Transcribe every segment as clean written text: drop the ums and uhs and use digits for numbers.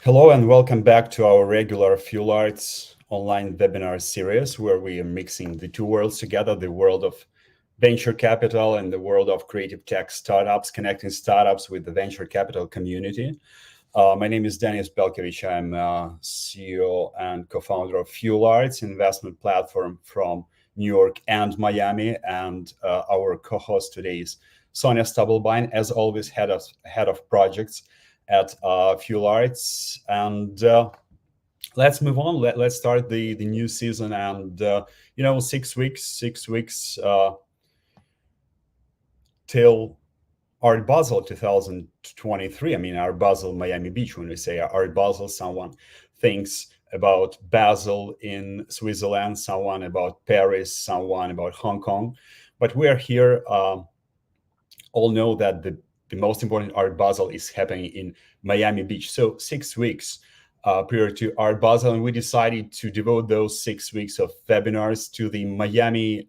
Hello and welcome back to our regular Fuel Arts online webinar series where we are mixing the two worlds together, the world of venture capital and the world of creative tech startups, connecting startups with the venture capital community. My name is Denis Belkovich. I'm CEO and co-founder of Fuel Arts, investment platform from New York and Miami. And our co-host today is Sonia Stubblebine, as always, head of projects at Fuel Arts. And let's move on. Let's start the new season. And 6 weeks till Art Basel 2023. I mean, Art Basel Miami Beach. When we say Art Basel, someone thinks about Basel in Switzerland, someone about Paris, someone about Hong Kong. But we are here, all know that the most important Art Basel is happening in Miami Beach. So 6 weeks prior to Art Basel, and we decided to devote those 6 weeks of webinars to the Miami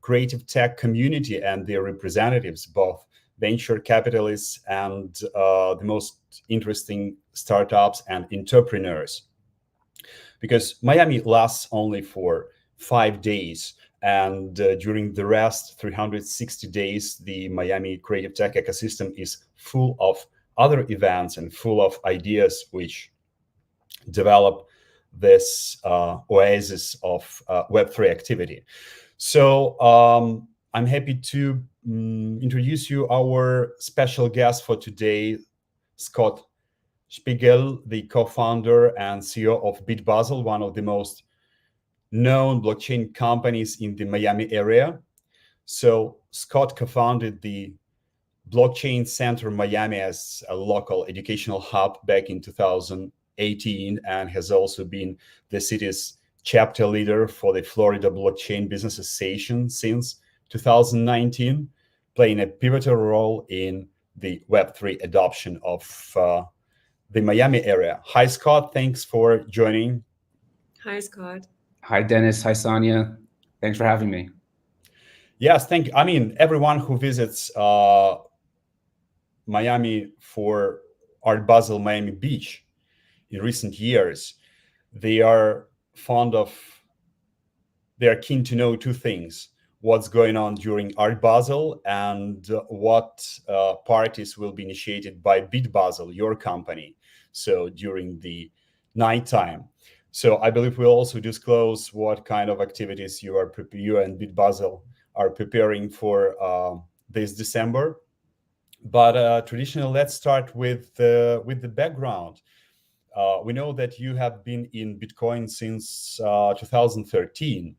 creative tech community and their representatives, both venture capitalists and the most interesting startups and entrepreneurs. Because Miami lasts only for 5 days. And during the rest 360 days, the Miami creative tech ecosystem is full of other events and full of ideas which develop this oasis of Web3 activity. So I'm happy to introduce you our special guest for today, Scott Spiegel, the co-founder and CEO of BitBasel, one of the most known blockchain companies in the Miami area. So Scott co-founded the Blockchain Center Miami as a local educational hub back in 2018 and has also been the city's chapter leader for the Florida Blockchain Business Association since 2019, playing a pivotal role in the Web3 adoption of the Miami area. Hi, Scott. Thanks for joining. Hi, Scott. Hi, Denis. Hi, Sonia. Thanks for having me. Yes, thank you. I mean, everyone who visits Miami for Art Basel Miami Beach in recent years, they are keen to know two things: what's going on during Art Basel and what parties will be initiated by BitBasel, your company, so during the nighttime. So I believe we'll also disclose what kind of activities you and BitBasel are preparing for this December. But traditionally, let's start with the background. We know that you have been in Bitcoin since 2013.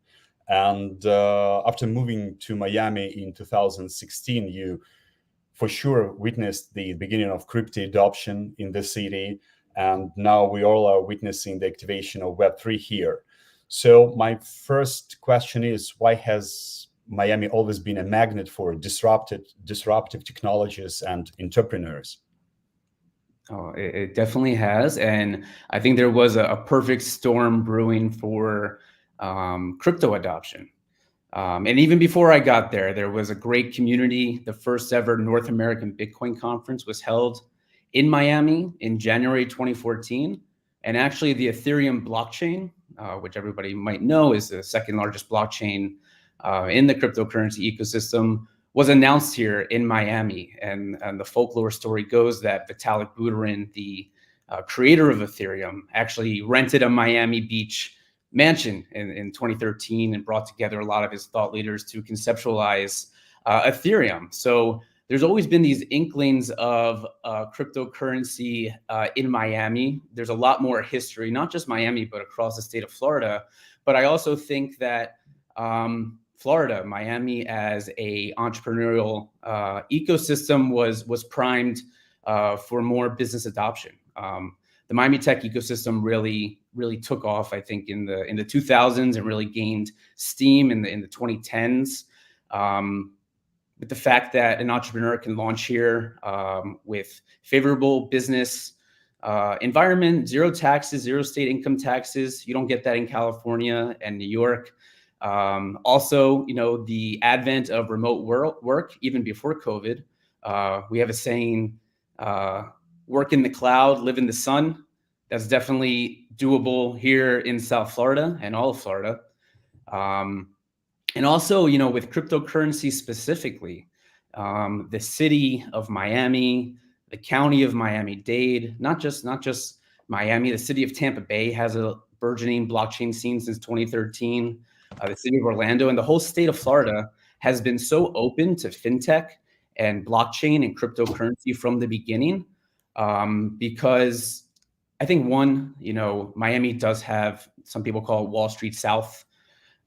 And after moving to Miami in 2016, you for sure witnessed the beginning of crypto adoption in the city. And now we all are witnessing the activation of Web3 here. So my first question is, why has Miami always been a magnet for disruptive technologies and entrepreneurs? Oh, it definitely has. And I think there was a perfect storm brewing for crypto adoption. And even before I got there, there was a great community. The first ever North American Bitcoin conference was held in Miami in January 2014. And actually the Ethereum blockchain, which everybody might know is the second largest blockchain in the cryptocurrency ecosystem, was announced here in Miami. And the folklore story goes that Vitalik Buterin, the creator of Ethereum, actually rented a Miami Beach mansion in 2013 and brought together a lot of his thought leaders to conceptualize Ethereum. So there's always been these inklings of cryptocurrency in Miami. There's a lot more history, not just Miami, but across the state of Florida. But I also think that Florida, Miami as a entrepreneurial ecosystem was primed for more business adoption. The Miami tech ecosystem really took off, I think, in the 2000s and really gained steam in the 2010s. With the fact that an entrepreneur can launch here with favorable business environment, zero taxes, zero state income taxes. You don't get that in California and New York. Also, the advent of remote work, even before COVID. We have a saying, work in the cloud, live in the sun. That's definitely doable here in South Florida and all of Florida. And also, with cryptocurrency specifically, the city of Miami, the county of Miami-Dade, not just Miami, the city of Tampa Bay has a burgeoning blockchain scene since 2013. The city of Orlando and the whole state of Florida has been so open to fintech and blockchain and cryptocurrency from the beginning, because I think Miami does have, some people call it Wall Street South.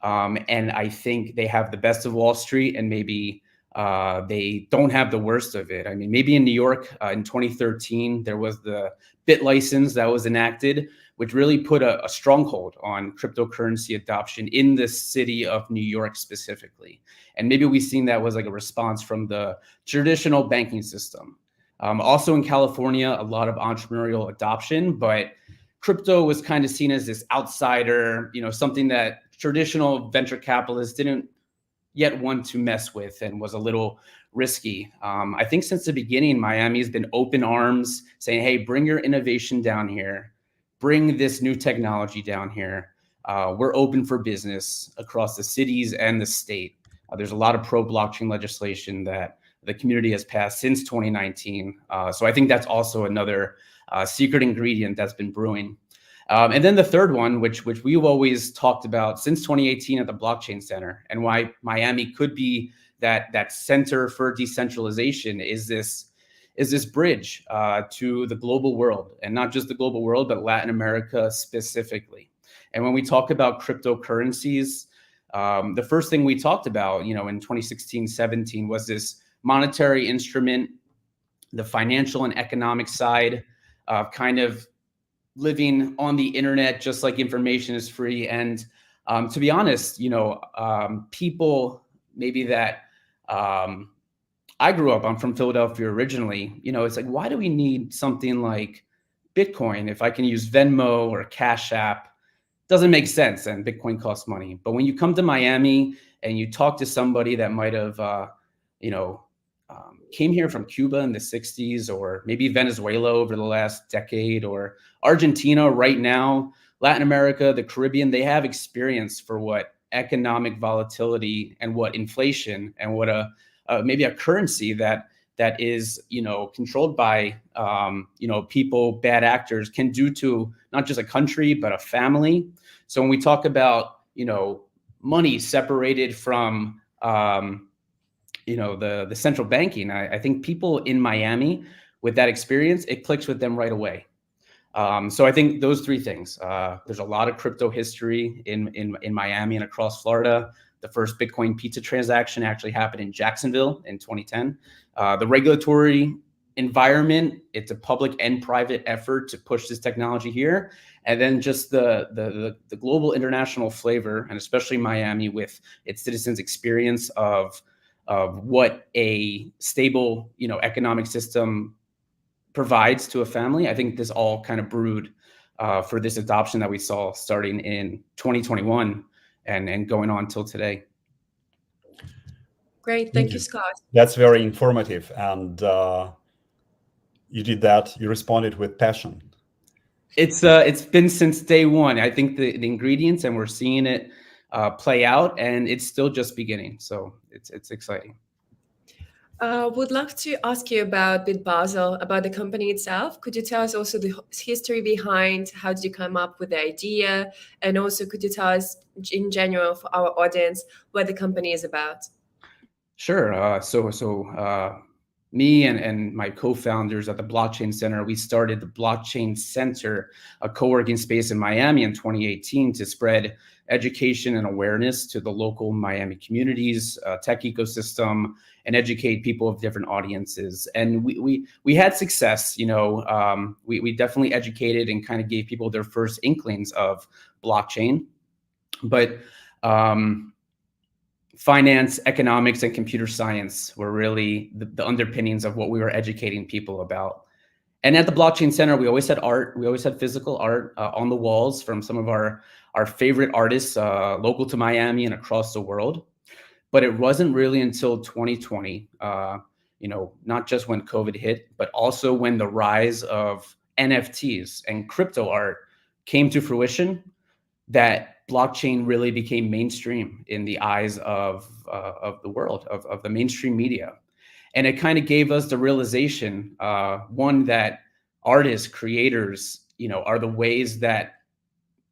And I think they have the best of Wall Street, and maybe they don't have the worst of it. I mean, maybe in New York in 2013, there was the BitLicense that was enacted, which really put a stronghold on cryptocurrency adoption in the city of New York specifically. And maybe we've seen that was like a response from the traditional banking system. Also in California, a lot of entrepreneurial adoption, but crypto was kind of seen as this outsider, something that traditional venture capitalists didn't yet want to mess with and was a little risky. I think since the beginning, Miami has been open arms saying, hey, bring your innovation down here, bring this new technology down here. We're open for business across the cities and the state. There's a lot of pro-blockchain legislation that the community has passed since 2019. So I think that's also another secret ingredient that's been brewing. And then the third one, which we've always talked about since 2018 at the Blockchain Center, and why Miami could be that center for decentralization, is this bridge to the global world, and not just the global world, but Latin America specifically. And when we talk about cryptocurrencies, the first thing we talked about, in 2016, 17 was this monetary instrument, the financial and economic side of kind of living on the internet, just like information is free. And to be honest, people maybe that I grew up, I'm from Philadelphia originally, it's like, why do we need something like Bitcoin if I can use Venmo or Cash App? Doesn't make sense, and Bitcoin costs money. But when you come to Miami and you talk to somebody that might have, came here from Cuba in the 60s, or maybe Venezuela over the last decade, or Argentina right now, Latin America, the Caribbean, they have experience for what economic volatility and what inflation and what maybe a currency that is, controlled by, people, bad actors can do to not just a country, but a family. So when we talk about, money separated from, the central banking, I think people in Miami with that experience, it clicks with them right away. So I think those three things. There's a lot of crypto history in Miami and across Florida. The first Bitcoin pizza transaction actually happened in Jacksonville in 2010. The regulatory environment, it's a public and private effort to push this technology here. And then just the global international flavor, and especially Miami with its citizens' experience of what a stable, economic system provides to a family. I think this all kind of brewed for this adoption that we saw starting in 2021 and going on till today. Great, thank you, Scott. That's very informative, and you did that. You responded with passion. It's been since day one. I think the ingredients, and we're seeing it play out, and it's still just beginning. So it's exciting. Would love to ask you about BitBasel, about the company itself. Could you tell us also the history behind, how did you come up with the idea? And also, could you tell us in general for our audience what the company is about? Sure. So me and my co-founders at the Blockchain Center, we started the Blockchain Center, a co-working space in Miami in 2018 to spread education and awareness to the local Miami communities, tech ecosystem, and educate people of different audiences. And we had success. We definitely educated and kind of gave people their first inklings of blockchain, but finance, economics, and computer science were really the underpinnings of what we were educating people about. And at the Blockchain Center, we always had art. We always had physical art on the walls from some of our favorite artists local to Miami and across the world. But it wasn't really until 2020, not just when COVID hit, but also when the rise of NFTs and crypto art came to fruition, that blockchain really became mainstream in the eyes of the world, of the mainstream media. And it kind of gave us the realization, one, that artists, creators, are the ways that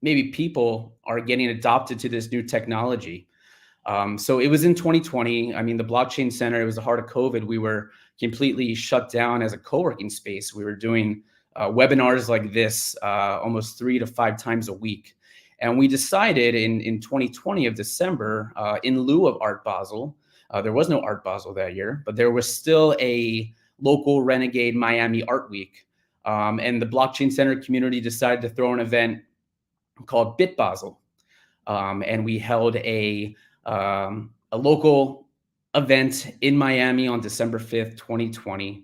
maybe people are getting adopted to this new technology. So it was in 2020. I mean, the Blockchain Center, it was the heart of COVID. We were completely shut down as a co-working space. We were doing webinars like this almost 3 to 5 times a week. And we decided in 2020 of December, in lieu of Art Basel, there was no Art Basel that year, but there was still a local Renegade Miami Art Week. And the Blockchain Center community decided to throw an event called BitBasel. And we held a local event in Miami on December 5th, 2020,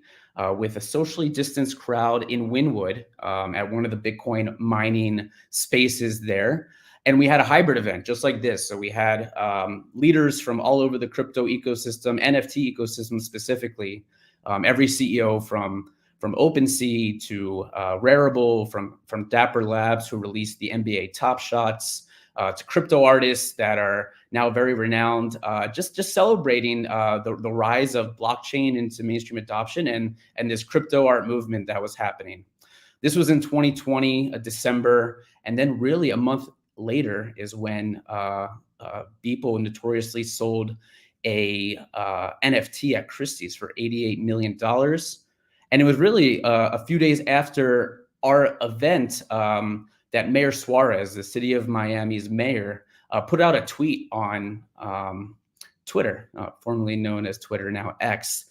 with a socially distanced crowd in Wynwood at one of the Bitcoin mining spaces there. And we had a hybrid event just like this. So we had leaders from all over the crypto ecosystem, NFT ecosystem specifically, every CEO from OpenSea to Rarible, from Dapper Labs, who released the NBA Top Shots, to crypto artists that are now very renowned, just celebrating the rise of blockchain into mainstream adoption and this crypto art movement that was happening. This was in 2020, December, and then really a month later is when Beeple notoriously sold a NFT at Christie's for $88 million. And it was really a few days after our event that Mayor Suarez, the city of Miami's mayor, put out a tweet on Twitter, formerly known as Twitter, now X,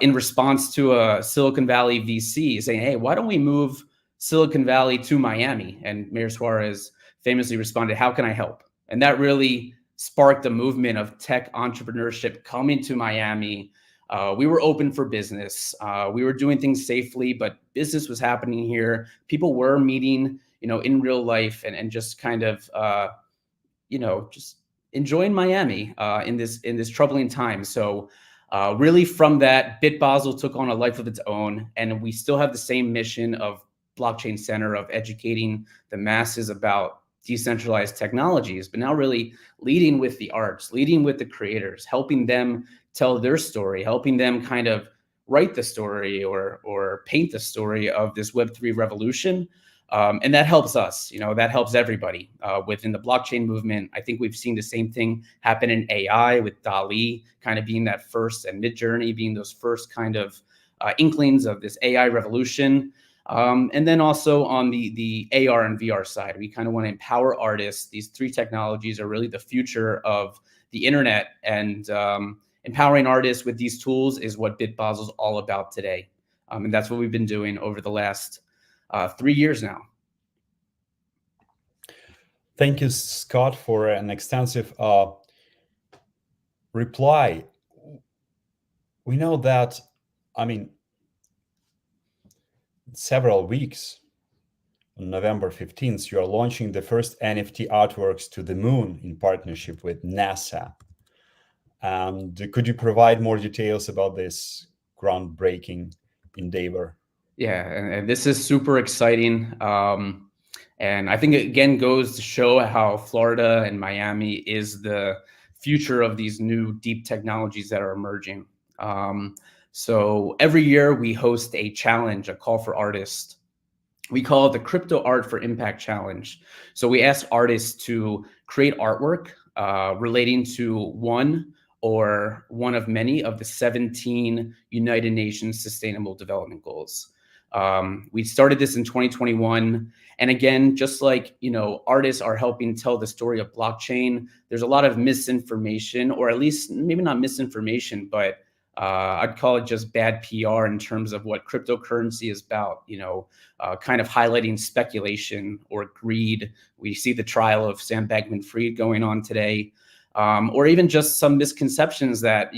in response to a Silicon Valley VC saying, hey, why don't we move Silicon Valley to Miami? And Mayor Suarez famously responded, how can I help? And that really sparked a movement of tech entrepreneurship coming to Miami. We were open for business. We were doing things safely, but business was happening here. People were meeting, in real life and just kind of, just enjoying Miami in this troubling time. So really from that, BitBasel took on a life of its own, and we still have the same mission of Blockchain Center, of educating the masses about decentralized technologies, but now really leading with the arts, leading with the creators, helping them tell their story, helping them kind of write the story or paint the story of this Web3 revolution. And that helps us, that helps everybody within the blockchain movement. I think we've seen the same thing happen in AI with DALL-E kind of being that first, and Midjourney being those first kind of inklings of this AI revolution. And then also on the AR and VR side, we kind of want to empower artists. These 3 technologies are really the future of the internet, and empowering artists with these tools is what BitBasel is all about today. And that's what we've been doing over the last 3 years now. Thank you, Scott, for an extensive reply. We know that, several weeks, on November 15th, you are launching the first NFT artworks to the moon in partnership with NASA. And could you provide more details about this groundbreaking endeavor? Yeah, and this is super exciting. And I think it again goes to show how Florida and Miami is the future of these new deep technologies that are emerging. So every year we host a challenge, a call for artists. We call it the Crypto Art for Impact Challenge. So we ask artists to create artwork relating to one or one of many of the 17 United Nations Sustainable Development Goals. We started this in 2021. And again, just like, artists are helping tell the story of blockchain, there's a lot of misinformation, or at least maybe not misinformation, but I'd call it just bad PR in terms of what cryptocurrency is about, kind of highlighting speculation or greed. We see the trial of Sam Bankman-Fried going on today, or even just some misconceptions that,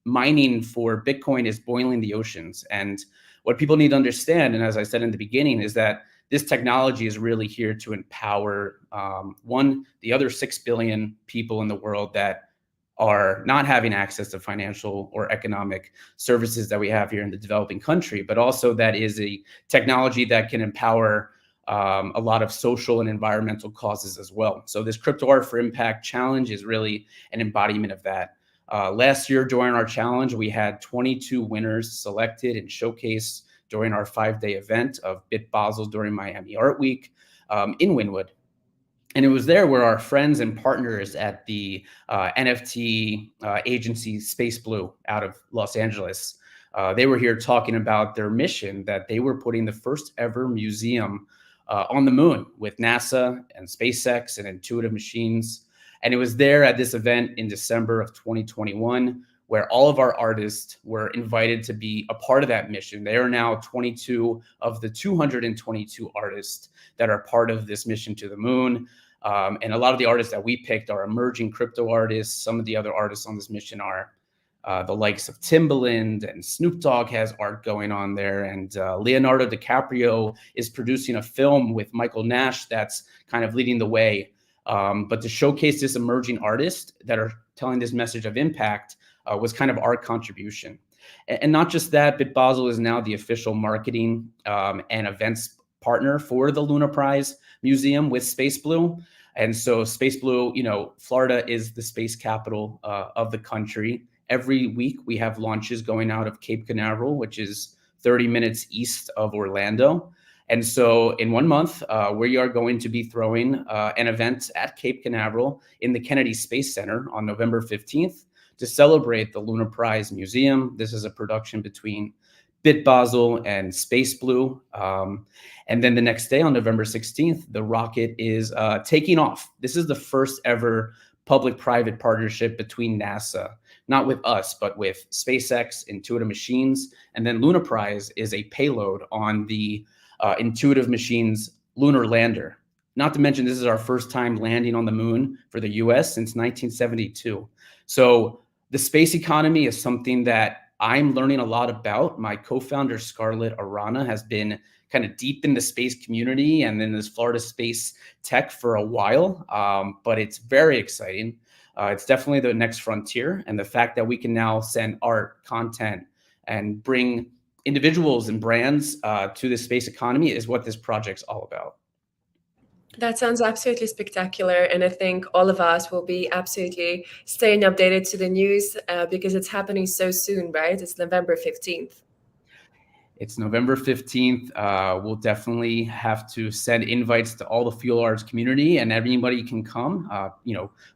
mining for Bitcoin is boiling the oceans. And what people need to understand, and as I said in the beginning, is that this technology is really here to empower, the other 6 billion people in the world that are not having access to financial or economic services that we have here in the developing country, but also that is a technology that can empower a lot of social and environmental causes as well. So this Crypto Art for Impact Challenge is really an embodiment of that. Last year during our challenge, we had 22 winners selected and showcased during our 5-day event of BitBasel during Miami Art Week in Wynwood. And it was there where our friends and partners at the NFT agency Space Blue out of Los Angeles, they were here talking about their mission that they were putting the first ever museum on the moon with NASA and SpaceX and Intuitive Machines. And it was there at this event in December of 2021 where all of our artists were invited to be a part of that mission. They are now 22 of the 222 artists that are part of this mission to the moon. And a lot of the artists that we picked are emerging crypto artists. Some of the other artists on this mission are the likes of Timbaland, and Snoop Dogg has art going on there. And Leonardo DiCaprio is producing a film with Michael Nash that's kind of leading the way. But to showcase this emerging artist that are telling this message of impact was kind of our contribution. And not just that, BitBasel is now the official marketing and events partner for the Lunaprise Museum with Space Blue. And so Space Blue, Florida is the space capital of the country. Every week we have launches going out of Cape Canaveral, which is 30 minutes east of Orlando. And so in 1 month, we are going to be throwing an event at Cape Canaveral in the Kennedy Space Center on November 15th to celebrate the Lunaprise Museum. This is a production between BitBasel and Space Blue. And then the next day on November 16th, the rocket is taking off. This is the first ever public-private partnership between NASA, not with us, but with SpaceX, Intuitive Machines, and then Lunaprise is a payload on the Intuitive Machines lunar lander. Not to mention, this is our first time landing on the moon for the US since 1972. So the space economy is something that I'm learning a lot about. My co-founder, Scarlett Arana, has been kind of deep in the space community and in this Florida space tech for a while, but it's very exciting. It's definitely the next frontier. And the fact that we can now send art, content, and bring individuals and brands to the space economy is what this project's all about. That sounds absolutely spectacular. And I think all of us will be absolutely staying updated to the news because it's happening so soon, right? It's November 15th. It's November 15th. We'll definitely have to send invites to all the Fuel Arts community, and anybody can come.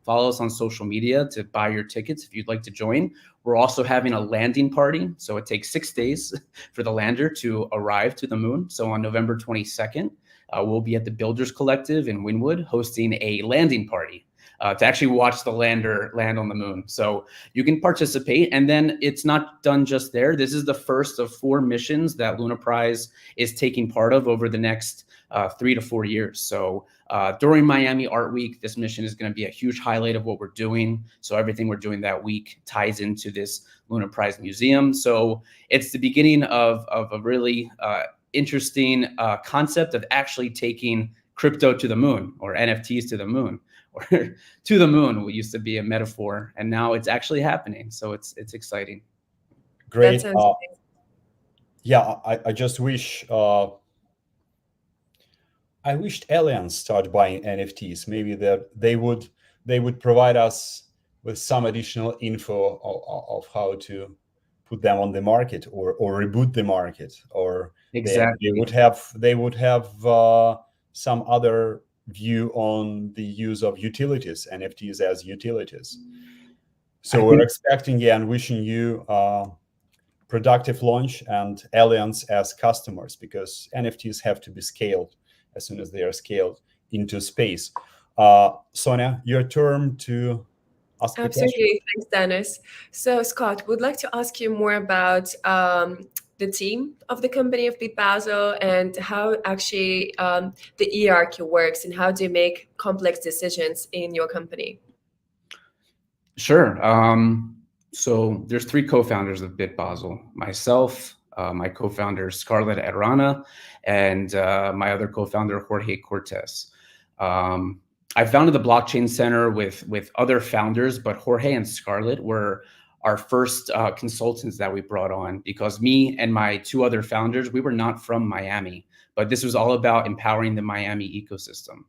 Follow us on social media to buy your tickets if you'd like to join. We're also having a landing party. So it takes 6 days for the lander to arrive to the moon. So on November 22nd, we'll be at the Builders Collective in Wynwood hosting a landing party to actually watch the lander land on the moon. So you can participate. And then it's not done just there. This is the first of 4 missions that Lunaprise is taking part of over the next 3 to 4 years. So during Miami Art Week, this mission is going to be a huge highlight of what we're doing. So everything we're doing that week ties into this Lunaprise Museum. So it's the beginning of a really interesting concept of actually taking crypto to the moon, or NFTs to the moon, or to the moon. What used to be a metaphor, and now it's actually happening. So it's exciting. Great. Yeah, I just wish I wished aliens start buying NFTs. Maybe that they would provide us with some additional info of how to put them on the market, or reboot the market, or exactly they would have some other view on the use of utilities, NFTs as utilities. So we're expecting and wishing you productive launch and aliens as customers, because NFTs have to be scaled as soon as they are scaled into space. Sonia, your turn to ask a question. Absolutely. Thanks, Dennis. So, Scott, would like to ask you more about the team of the company of BitBasel and how actually the hierarchy works, and how do you make complex decisions in your company? Sure. So there's 3 co-founders of BitBasel: myself, my co-founder Scarlett Arana, and my other co-founder Jorge Cortez. I founded the Blockchain Center with other founders, but Jorge and Scarlett were our first consultants that we brought on, because me and my two other founders, we were not from Miami, but this was all about empowering the Miami ecosystem.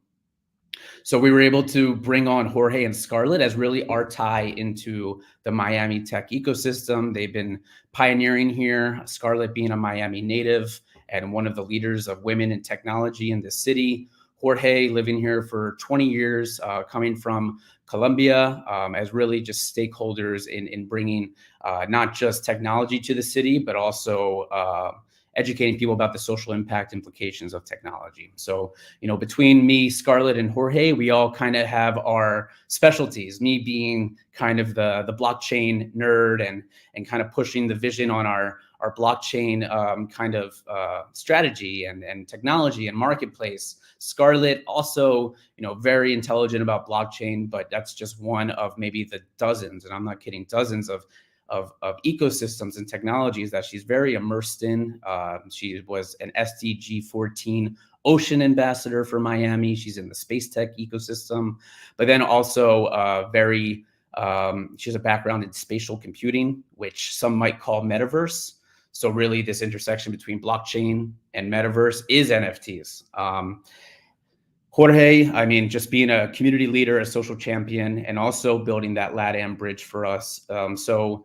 So we were able to bring on Jorge and Scarlett as really our tie into the Miami tech ecosystem. They've been pioneering here, Scarlett being a Miami native and one of the leaders of women in technology in the city. Jorge living here for 20 years, coming from Colombia, as really just stakeholders in bringing not just technology to the city, but also educating people about the social impact implications of technology. So, between me, Scarlett, and Jorge, we all kind of have our specialties, me being kind of the blockchain nerd and kind of pushing the vision on our blockchain kind of strategy and technology and marketplace. Scarlett also, very intelligent about blockchain, but that's just one of maybe the dozens, and I'm not kidding, dozens of ecosystems and technologies that she's very immersed in. She was an SDG 14 ocean ambassador for Miami. She's in the space tech ecosystem, but then also she has a background in spatial computing, which some might call metaverse. So really this intersection between blockchain and metaverse is NFTs. Jorge, just being a community leader, a social champion, and also building that LATAM bridge for us. Blockchain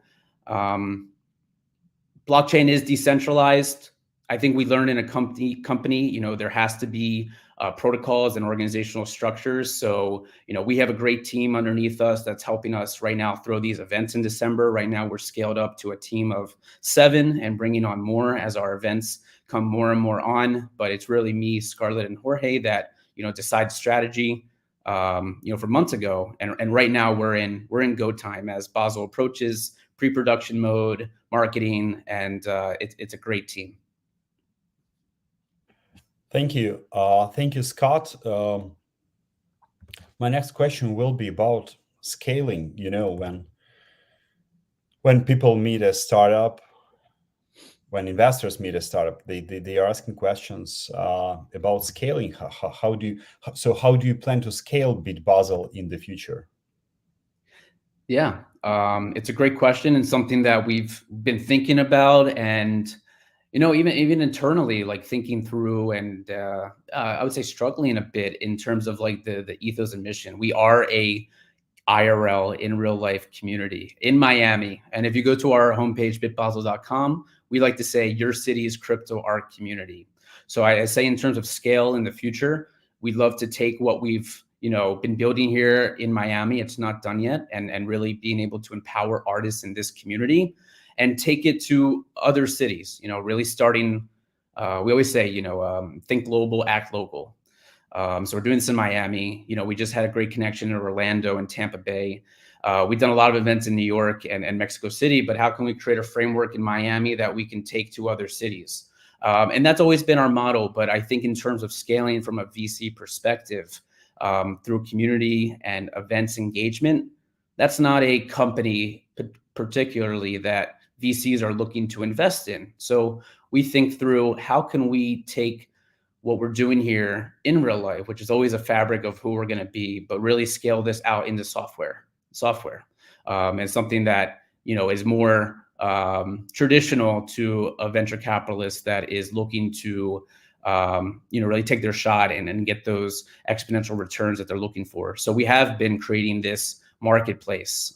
is decentralized. I think we learned in a company, there has to be protocols and organizational structures. So, we have a great team underneath us that's helping us right now throw these events in December. Right now, we're scaled up to a team of 7 and bringing on more as our events come more and more on. But it's really me, Scarlett, and Jorge that, decide strategy, for months ago. And right now we're in go time as Basel approaches pre-production mode, marketing, and it's a great team. Thank you. Thank you, Scott. My next question will be about scaling. When people meet a startup, when investors meet a startup, they are asking questions about scaling. How do you plan to scale BitBasel in the future? Yeah, it's a great question and something that we've been thinking about, and even internally, like thinking through, and I would say struggling a bit in terms of like the ethos and mission. We are a IRL, in real life community in Miami, and if you go to our homepage bitbasel.com, we like to say your city's crypto art community. So I say in terms of scale in the future, we'd love to take what we've been building here in Miami, it's not done yet, and really being able to empower artists in this community and take it to other cities, really starting, we always say, think global, act local. So we're doing this in Miami. We just had a great connection in Orlando and Tampa Bay. We've done a lot of events in New York and Mexico City, but how can we create a framework in Miami that we can take to other cities? And that's always been our model. But I think in terms of scaling from a VC perspective, through community and events engagement, that's not a company particularly that VCs are looking to invest in. So we think through how can we take what we're doing here in real life, which is always a fabric of who we're going to be, but really scale this out into software, and something that, is more traditional to a venture capitalist that is looking to really take their shot and get those exponential returns that they're looking for. So we have been creating this marketplace,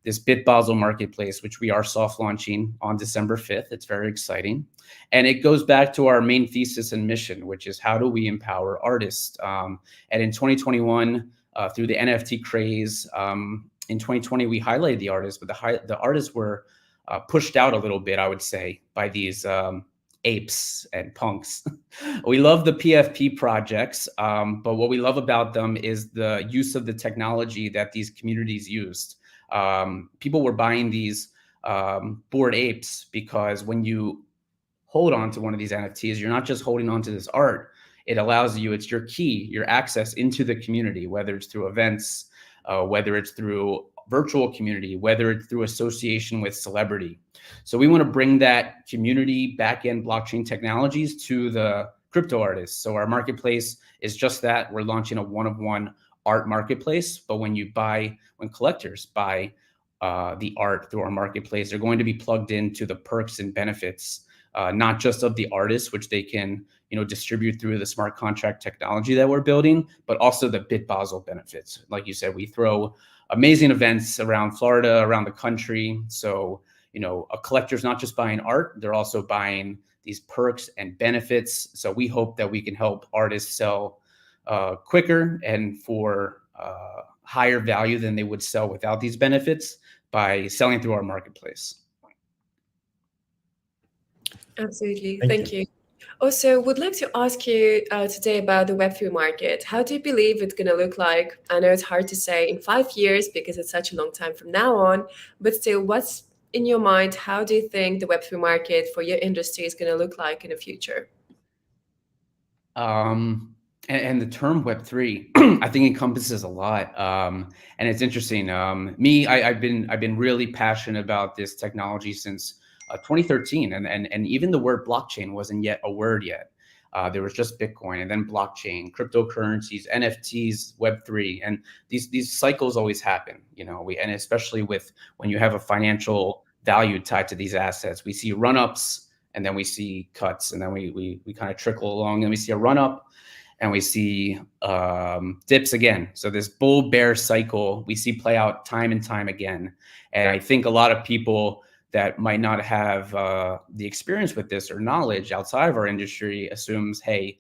this BitBasel marketplace, which we are soft launching on December 5th. It's very exciting. And it goes back to our main thesis and mission, which is how do we empower artists? And in 2021, through the NFT craze, in 2020, we highlighted the artists, but the artists were pushed out a little bit, I would say, by these apes and punks. We love the PFP projects, but what we love about them is the use of the technology that these communities used. People were buying these Bored Apes because when you hold on to one of these NFTs, you're not just holding on to this art. It allows you, it's your key, your access into the community, whether it's through events, whether it's through virtual community, whether it's through association with celebrity. So we want to bring that community back-end blockchain technologies to the crypto artists. So our marketplace is just that. We're launching a one-of-one art marketplace, but when collectors buy the art through our marketplace, they're going to be plugged into the perks and benefits, not just of the artists, which they can distribute through the smart contract technology that we're building, but also the BitBasel benefits. Like you said, we throw amazing events around Florida, around the country. So a collector's not just buying art, they're also buying these perks and benefits. So we hope that we can help artists sell quicker and for higher value than they would sell without these benefits by selling through our marketplace. Absolutely. Thank you. Also, would like to ask you today about the Web3 market. How do you believe it's going to look like? I know it's hard to say in 5 years because it's such a long time from now on, but still, what's in your mind? How do you think the Web3 market for your industry is going to look like in the future? And the term Web3, I think encompasses a lot. And it's interesting. I've been really passionate about this technology since 2013, and even the word blockchain wasn't yet a word yet. There was just Bitcoin, and then blockchain, cryptocurrencies, NFTs, Web3, and these cycles always happen. And especially when you have a financial value tied to these assets, we see run-ups, and then we see cuts, and then we kind of trickle along, and we see a run-up, and we see dips again. So this bull bear cycle we see play out time and time again. And I think a lot of people that might not have the experience with this or knowledge outside of our industry assumes, hey,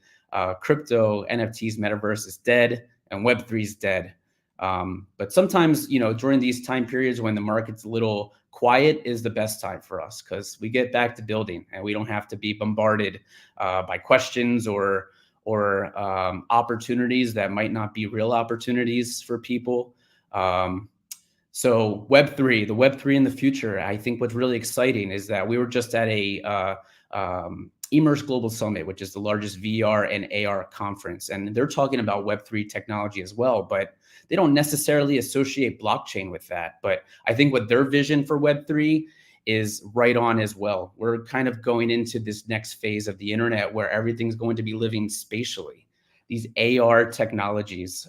crypto, NFTs, metaverse is dead and Web3 is dead. But sometimes, during these time periods when the market's a little quiet is the best time for us because we get back to building and we don't have to be bombarded by questions or opportunities that might not be real opportunities for people. So Web3, the Web3 in the future, I think what's really exciting is that we were just at a Immerse Global Summit, which is the largest VR and AR conference. And they're talking about Web3 technology as well, but they don't necessarily associate blockchain with that. But I think what their vision for Web3 is right on as well. We're kind of going into this next phase of the internet where everything's going to be living spatially. These AR technologies,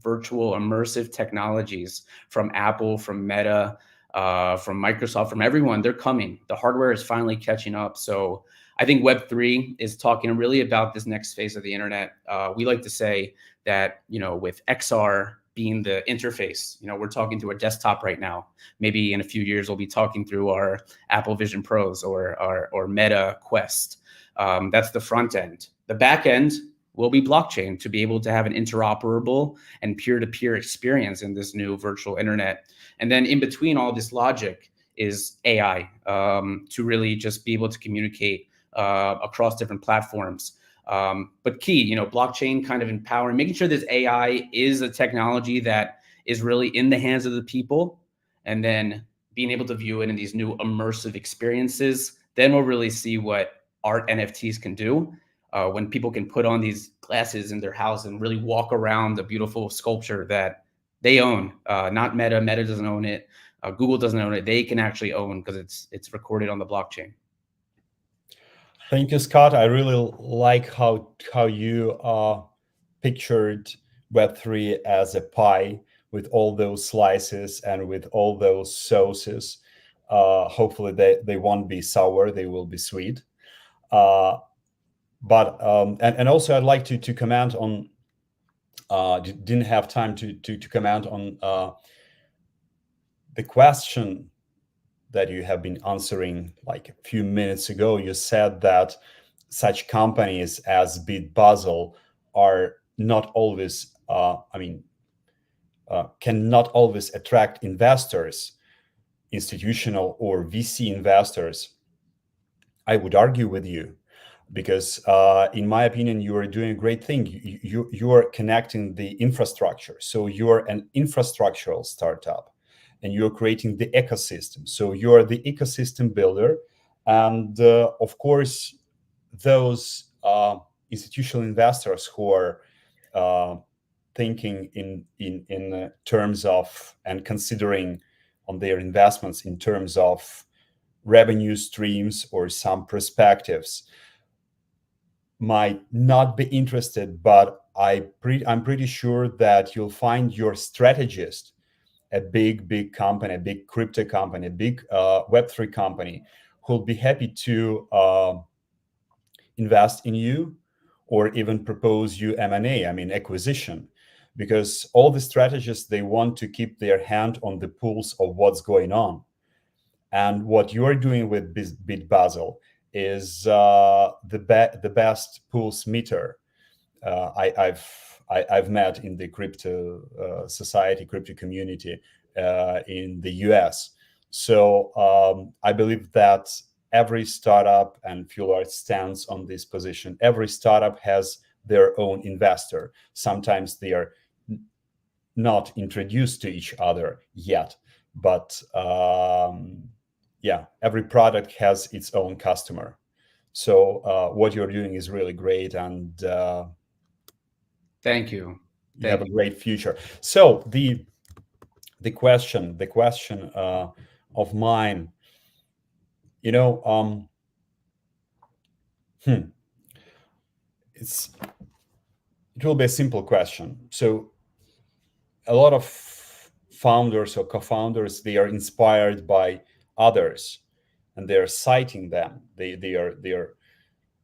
virtual immersive technologies from Apple, from Meta, from Microsoft, from everyone, they're coming. The hardware is finally catching up. So I think Web3 is talking really about this next phase of the internet. We like to say that, with XR being the interface, we're talking to a desktop right now. Maybe in a few years, we'll be talking through our Apple Vision Pros or Meta Quest. That's the front end. The back end will be blockchain to be able to have an interoperable and peer-to-peer experience in this new virtual internet. And then in between all this logic is AI to really just be able to communicate across different platforms. But key, blockchain kind of empowering, making sure this AI is a technology that is really in the hands of the people, and then being able to view it in these new immersive experiences. Then we'll really see what art NFTs can do. When people can put on these glasses in their house and really walk around a beautiful sculpture that they own, not Meta. Meta doesn't own it. Google doesn't own it. They can actually own because it's recorded on the blockchain. Thank you, Scott. I really like how you pictured Web3 as a pie with all those slices and with all those sauces. Hopefully they won't be sour, they will be sweet. But also I'd like to comment on, didn't have time to comment on the question that you have been answering like a few minutes ago. You said that such companies as BitBasel are not always, cannot always attract investors, institutional or VC investors. I would argue with you, because in my opinion, you are doing a great thing. You are connecting the infrastructure. So you're an infrastructural startup and you're creating the ecosystem. So you're the ecosystem builder. And of course, those institutional investors who are thinking in terms of and considering on their investments in terms of revenue streams or some perspectives, might not be interested, but I'm pretty sure that you'll find your strategist, a big company, a big crypto company, a big Web3 company, who'll be happy to invest in you or even propose you M&A, I mean acquisition, because all the strategists, they want to keep their hand on the pulse of what's going on. And what you're doing with BitBasel is the best pulse meter I've met in the crypto society, crypto community in the US. So I believe that every startup, and FuelArt stands on this position, every startup has their own investor. Sometimes they are not introduced to each other yet, but yeah, every product has its own customer. So what you're doing is really great, and Thank you. you have a great future. So the question of mine, you know, it will be a simple question. So a lot of founders or co-founders, they are inspired by others, and they are citing them. They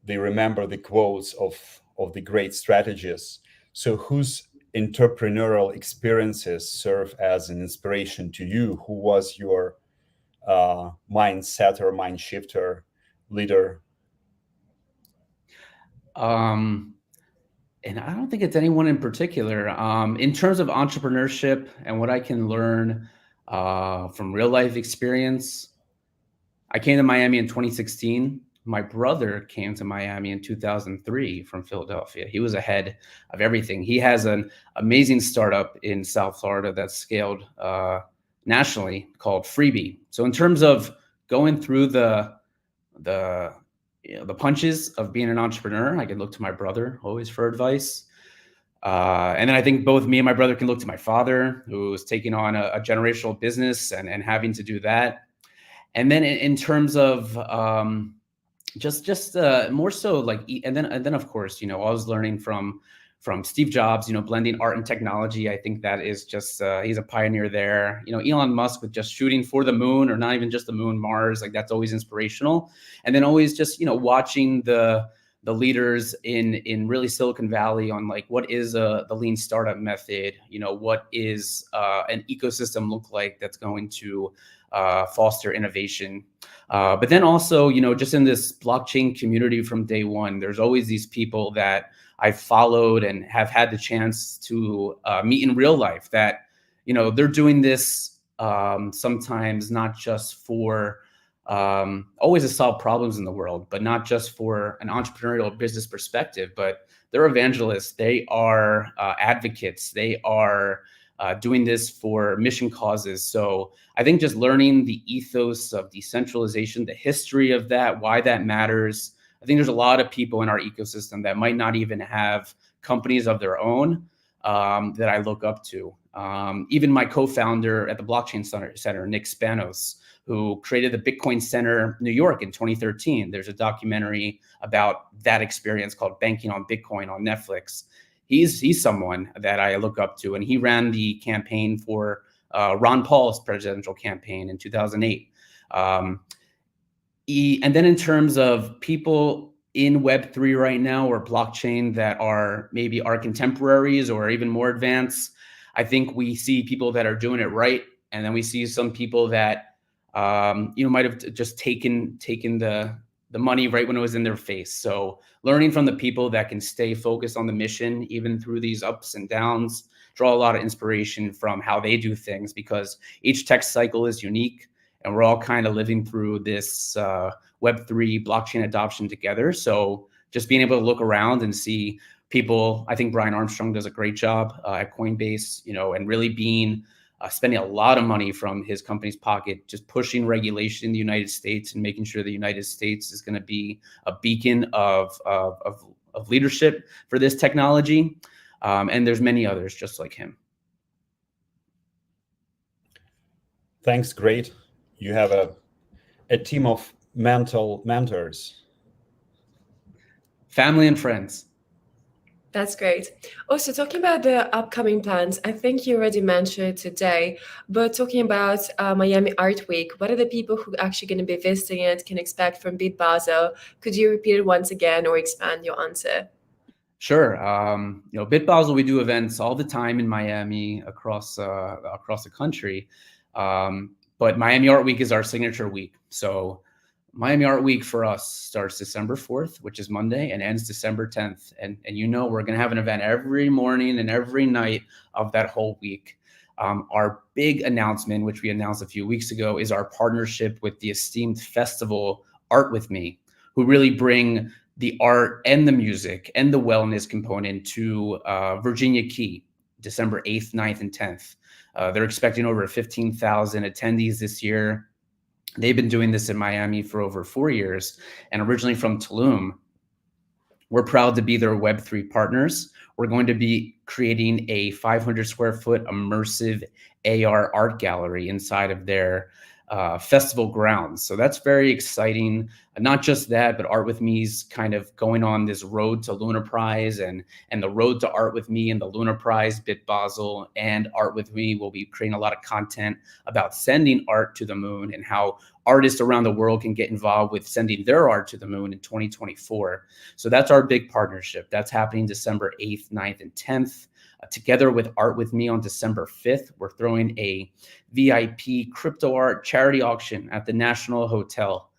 remember the quotes of the great strategists. So whose entrepreneurial experiences serve as an inspiration to you? Who was your mindsetter, mind shifter, leader? And I don't think it's anyone in particular. In terms of entrepreneurship and what I can learn from real life experience, I came to Miami in 2016. My brother came to Miami in 2003 from Philadelphia. He was ahead of everything. He has an amazing startup in South Florida that's scaled nationally called Freebie. So in terms of going through the punches of being an entrepreneur, I can look to my brother always for advice. And then I think both me and my brother can look to my father, who's taking on a generational business and having to do that. And then in terms of just more so like, and then of course, I was learning from Steve Jobs, blending art and technology. I think that is just, he's a pioneer there. Elon Musk with just shooting for the moon, or not even just the moon, Mars, like that's always inspirational. And then always just, watching the leaders in really Silicon Valley on like, what is the lean startup method? What is an ecosystem look like that's going to foster innovation? But then also, just in this blockchain community from day one, there's always these people that I've followed and have had the chance to meet in real life that, they're doing this sometimes not just for always to solve problems in the world, but not just for an entrepreneurial business perspective, but they're evangelists. They are advocates. They are doing this for mission causes. So I think just learning the ethos of decentralization, the history of that, why that matters. I think there's a lot of people in our ecosystem that might not even have companies of their own that I look up to. Even my co-founder at the Blockchain Center, Nick Spanos, who created the Bitcoin Center New York in 2013. There's a documentary about that experience called Banking on Bitcoin on Netflix. He's someone that I look up to, and he ran the campaign for Ron Paul's presidential campaign in 2008. And then in terms of people in Web3 right now or blockchain that are maybe our contemporaries or even more advanced, I think we see people that are doing it right, and then we see some people that might have just taken the money right when it was in their face. So learning from the people that can stay focused on the mission, even through these ups and downs, draw a lot of inspiration from how they do things, because each tech cycle is unique and we're all kind of living through this Web3 blockchain adoption together. So just being able to look around and see people, I think Brian Armstrong does a great job at Coinbase, and really being spending a lot of money from his company's pocket, just pushing regulation in the United States and making sure the United States is going to be a beacon of leadership for this technology. And there's many others just like him. Thanks, great. You have a team of mental mentors. family and friends. That's great. Also, talking about the upcoming plans, I think you already mentioned today, but talking about Miami Art Week, what are the people who are actually going to be visiting it can expect from BitBasel? Could you repeat it once again or expand your answer? Sure. BitBasel, we do events all the time in Miami across the country. But Miami Art Week is our signature week. So Miami Art Week for us starts December 4th, which is Monday, and ends December 10th. And we're going to have an event every morning and every night of that whole week. Our big announcement, which we announced a few weeks ago, is our partnership with the esteemed festival Art With Me, who really bring the art and the music and the wellness component to Virginia Key, December 8th, 9th, and 10th. They're expecting over 15,000 attendees this year. They've been doing this in Miami for over 4 years, and originally from Tulum. We're proud to be their Web3 partners. We're going to be creating a 500 square foot immersive AR art gallery inside of their festival grounds. So that's very exciting. Not just that, but Art With Me's kind of going on this road to Lunaprise, and the road to Art With Me and the Lunaprise, BitBasel, and Art With Me will be creating a lot of content about sending art to the moon and how artists around the world can get involved with sending their art to the moon in 2024. So that's our big partnership. That's happening December 8th, 9th, and 10th. Together with Art With Me on December 5th, we're throwing a VIP Cryptoart charity auction at the National Hotel.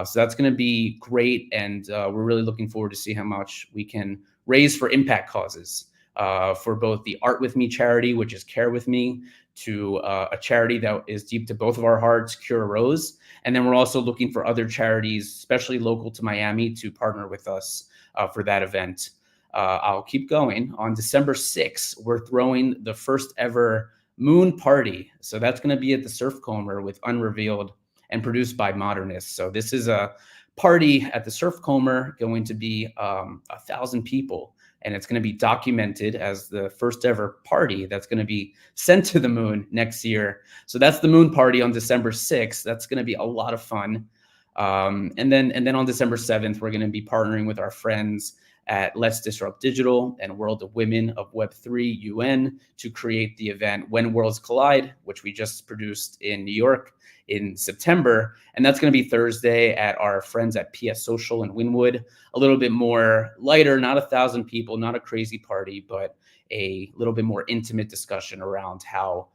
So that's going to be great, and we're really looking forward to see how much we can raise for impact causes for both the Art With Me charity, which is Care With Me, to a charity that is deep to both of our hearts, Cure a Rose. And then we're also looking for other charities, especially local to Miami, to partner with us for that event. I'll keep going. On December 6th, we're throwing the first ever moon party. So that's going to be at the Surf Comber with Unrevealed and produced by Modernists. So this is a party at the Surf Comber, going to be 1,000 people. And it's going to be documented as the first ever party that's going to be sent to the moon next year. So that's the moon party on December 6th. That's going to be a lot of fun. And then on December 7th, we're going to be partnering with our friends at Let's Disrupt Digital and World of Women of Web3 UN to create the event When Worlds Collide, which we just produced in New York in September. And that's going to be Thursday at our friends at PS Social in Wynwood. A little bit more lighter, not 1,000 people, not a crazy party, but a little bit more intimate discussion around how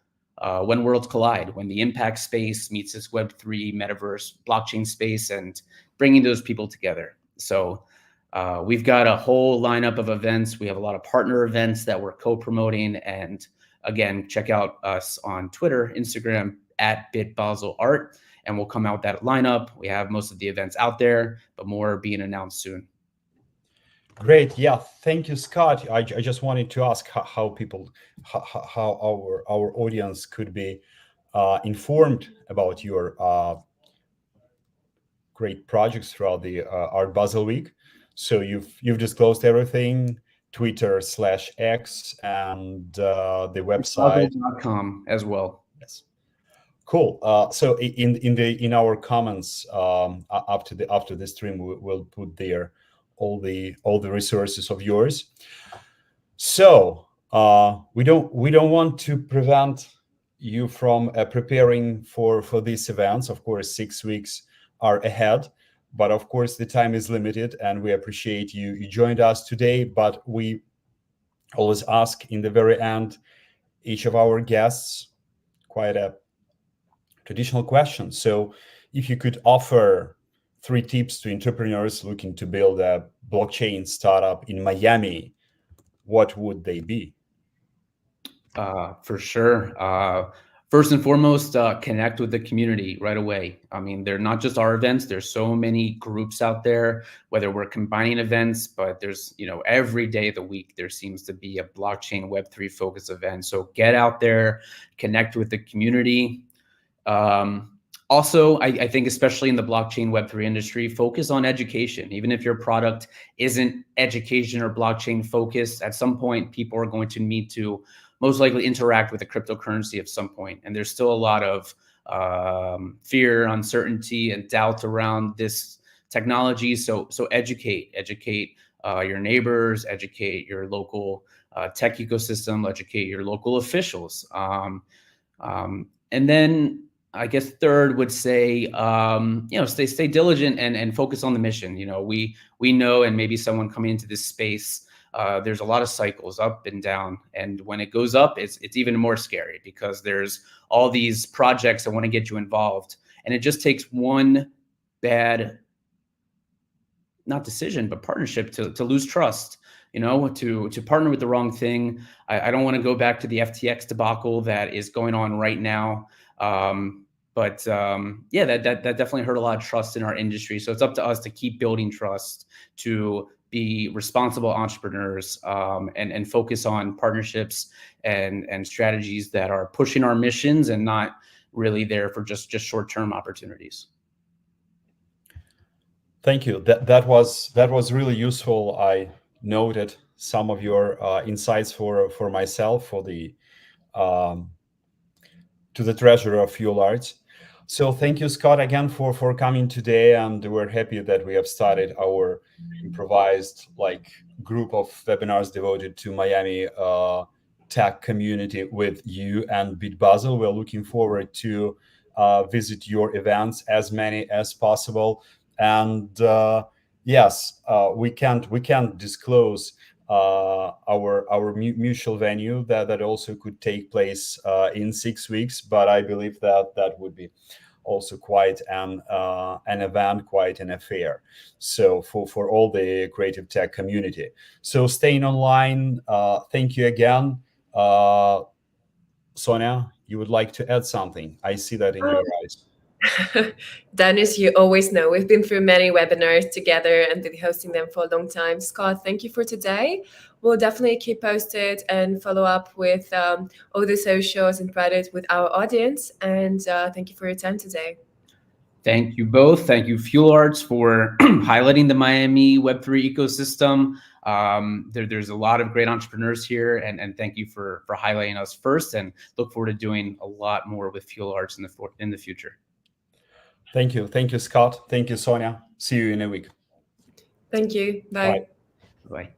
when worlds collide, when the impact space meets this Web3 metaverse blockchain space, and bringing those people together. So we've got a whole lineup of events. We have a lot of partner events that we're co-promoting. And again, check out us on Twitter, Instagram, at BitBasel Art, and we'll come out with that lineup. We have most of the events out there, but more being announced soon. Great. Yeah. Thank you, Scott. I just wanted to ask how our audience could be informed about your great projects throughout the Art Basel Week. So you've disclosed everything, Twitter/X, and the website BitBasel.com as well. Yes. Cool. So in our comments after the stream, we'll put there all the resources of yours. So we don't want to prevent you from preparing for these events. Of course, 6 weeks are ahead, but of course the time is limited, and we appreciate you joined us today. But we always ask in the very end each of our guests quite a traditional question. So if you could offer 3 tips to entrepreneurs looking to build a blockchain startup in Miami, what would they be? For sure. First and foremost, connect with the community right away. I mean, they're not just our events. There's so many groups out there, whether we're combining events, but there's, every day of the week, there seems to be a blockchain Web3 focus event. So get out there, connect with the community. Also, I think especially in the blockchain Web3 industry, focus on education. Even if your product isn't education or blockchain focused, at some point, people are going to need to most likely interact with a cryptocurrency at some point. And there's still a lot of fear, uncertainty, and doubt around this technology. So educate your neighbors, educate your local tech ecosystem, educate your local officials. And then I guess third would say, stay diligent and focus on the mission. We know, and maybe someone coming into this space, there's a lot of cycles up and down. And when it goes up, it's even more scary because there's all these projects that want to get you involved. And it just takes one bad, not decision, but partnership to lose trust, to partner with the wrong thing. I don't want to go back to the FTX debacle that is going on right now. But that definitely hurt a lot of trust in our industry. So it's up to us to keep building trust, to be responsible entrepreneurs, and focus on partnerships and strategies that are pushing our missions and not really there for just short-term opportunities. Thank you. That was really useful. I noted some of your insights for myself, for the to the treasurer of Fuel Arts. So thank you, Scott, again for coming today, and we're happy that we have started our improvised group of webinars devoted to Miami tech community with you and BitBasel. We're looking forward to visit your events, as many as possible. And yes, we can't disclose our mutual venue that also could take place in 6 weeks, but I believe that would be also quite an event, quite an affair. So for all the creative tech community. So staying online. Thank you again, Sonia. You would like to add something? I see that in your eyes. Dennis, you always know we've been through many webinars together and been hosting them for a long time. Scott, thank you for today. We'll definitely keep posted and follow up with all the socials and Reddit with our audience. And thank you for your time today. Thank you both. Thank you, Fuel Arts, for highlighting the Miami Web3 ecosystem. There's a lot of great entrepreneurs here, and thank you for highlighting us first, and look forward to doing a lot more with Fuel Arts in the future. Thank you. Thank you, Scott. Thank you, Sonia. See you in a week. Thank you. Bye. Bye.